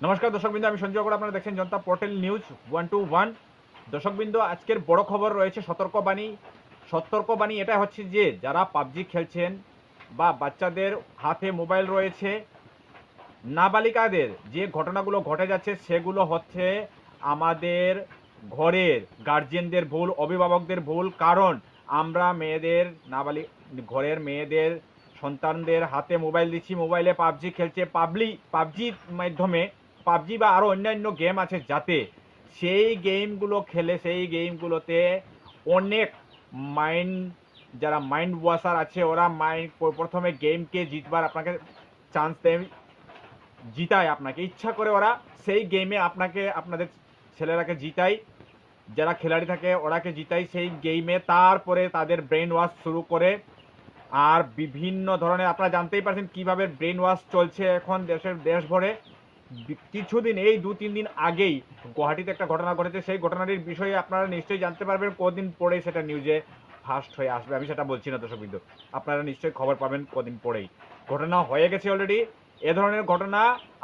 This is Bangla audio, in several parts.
নমস্কার দর্শকবৃন্দ, আমি সঞ্জয় গড়, আপনারা দেখছেন জনতা পোর্টাল নিউজ 121। দর্শকবৃন্দ, আজকের বড় খবর রয়েছে সতর্কবাণী। এটা হচ্ছে যে যারা পাবজি খেলছেন বা বাচ্চাদের হাতে মোবাইল রয়েছে, নাবালিকাদের যে ঘটনাগুলো ঘটে যাচ্ছে সেগুলো হচ্ছে আমাদের ঘরের গার্জিয়ানদের ভুল, অভিভাবকদের ভুল। কারণ আমরা ঘরের মেয়েদের সন্তানদের হাতে মোবাইল দিচ্ছি, মোবাইলে পাবজি খেলছে, পাবজির মাধ্যমে পাবজি বা আরও অন্যান্য গেম আছে, যাতে সেই গেমগুলোতে অনেক মাইন্ড যারা মাইন্ড ওয়াশার আছে, ওরা প্রথমে গেমকে জিতবার আপনাকে চান্স দেয়, জিতায় আপনাকে ইচ্ছা করে, ওরা সেই গেমে আপনাদের ছেলেরাকে জিতায়, যারা খেলাড়ি থাকে ওরাকে জিতায় সেই গেমে। তারপরে তাদের ব্রেন ওয়াশ শুরু করে। আর বিভিন্ন ধরনের আপনারা জানতেই পারছেন কিভাবে ব্রেন ওয়াশ চলছে এখন দেশ ভরে। কিছুদিন, এই 2-3 দিন আগেই গুয়াহাটিতে একটা ঘটনা ঘটেছে। সেই ঘটনাটির বিষয়ে আপনারা নিশ্চয়ই জানতে পারবেন কদিন পরে সেটা নিউজে ফার্স্ট হয়ে আসবে। আমি সেটা বলছি না দর্শকবৃন্দ, আপনারা নিশ্চয়ই খবর পাবেন কদিন পরেই। ঘটনা হয়ে গেছে অলরেডি। এ ধরনের ঘটনা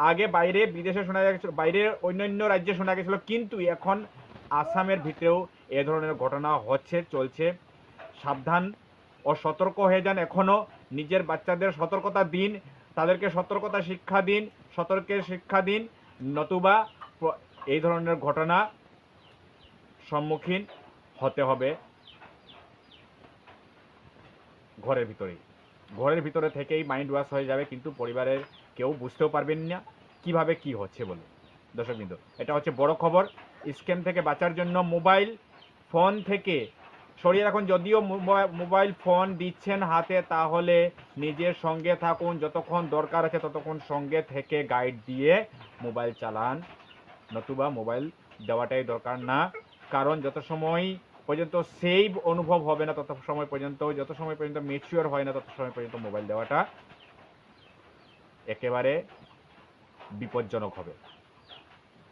আগে বাইরে বিদেশে শোনা গেছিল, বাইরে অন্যান্য রাজ্যে শোনা গেছিল, কিন্তু এখন আসামের ভিতরেও এ ধরনের ঘটনা চলছে। সাবধান ও সতর্ক হয়ে যান। এখনও নিজের বাচ্চাদের সতর্কতা দিন, তাদেরকে সতর্কের শিক্ষা দিন, নতুবা এই ধরনের ঘটনা সম্মুখীন হতে হবে ঘরের ভিতরে থেকেই মাইন্ড ওয়াশ হয়ে যাবে, কিন্তু পরিবারের কেউ বুঝতেও পারবেন না কিভাবে কি হচ্ছে বলে। দর্শকবৃন্দ, এটা হচ্ছে বড় খবর। স্ক্যাম থেকে বাঁচার জন্য মোবাইল ফোন থেকে সরিয়ে রাখুন। যদিও মোবাইল ফোন দিচ্ছেন হাতে, তাহলে নিজের সঙ্গে থাকুন, যতক্ষণ দরকার আছে ততক্ষণ সঙ্গে থেকে গাইড দিয়ে মোবাইল চালান, নতুবা মোবাইল দেওয়াটাই দরকার না। কারণ যত সময় পর্যন্ত সেভ অনুভব হবে না, যত সময় পর্যন্ত ম্যাচিওর হয় না, তত সময় পর্যন্ত মোবাইল দেওয়াটা একেবারে বিপজ্জনক হবে।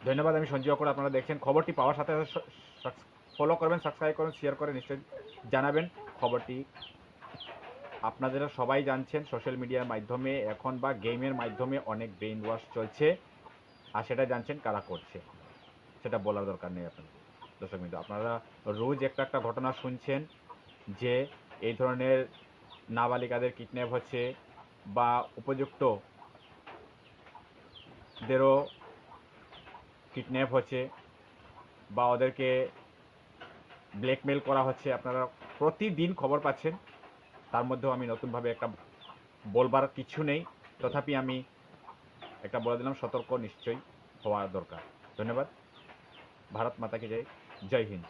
ধন্যবাদ, আমি সঞ্জয় করে, আপনারা দেখছেন। খবরটি পাওয়ার সাথে সাথে ফলো করবেন, সাবস্ক্রাইব করবেন, শেয়ার করে নিশ্চয়ই জানাবেন খবরটি। আপনারা সবাই জানছেন সোশ্যাল মিডিয়ার মাধ্যমে এখন বা গেমের মাধ্যমে অনেক ব্রেইন ওয়াশ চলছে, আর সেটা জানছেন কারা করছে, সেটা বলার দরকার নেই আপনাদের। দর্শক বিন্দু, আপনারা রোজ একটা ঘটনা শুনছেন যে এই ধরনের নাবালিকাদের কিডন্যাপ হচ্ছে, বা উপযুক্তদেরও কিডন্যাপ হচ্ছে, বা ওদেরকে ব্ল্যাকমেল করা হচ্ছে। আপনারা প্রতিদিন খবর পাচ্ছেন। তার মধ্যেও আমি নতুনভাবে একটা বলবার কিছু নেই, তথাপি আমি একটা বলে দিলাম, সতর্ক নিশ্চয়ই হওয়া দরকার। ধন্যবাদ। ভারত মাতা কি জয়, জয় হিন্দ।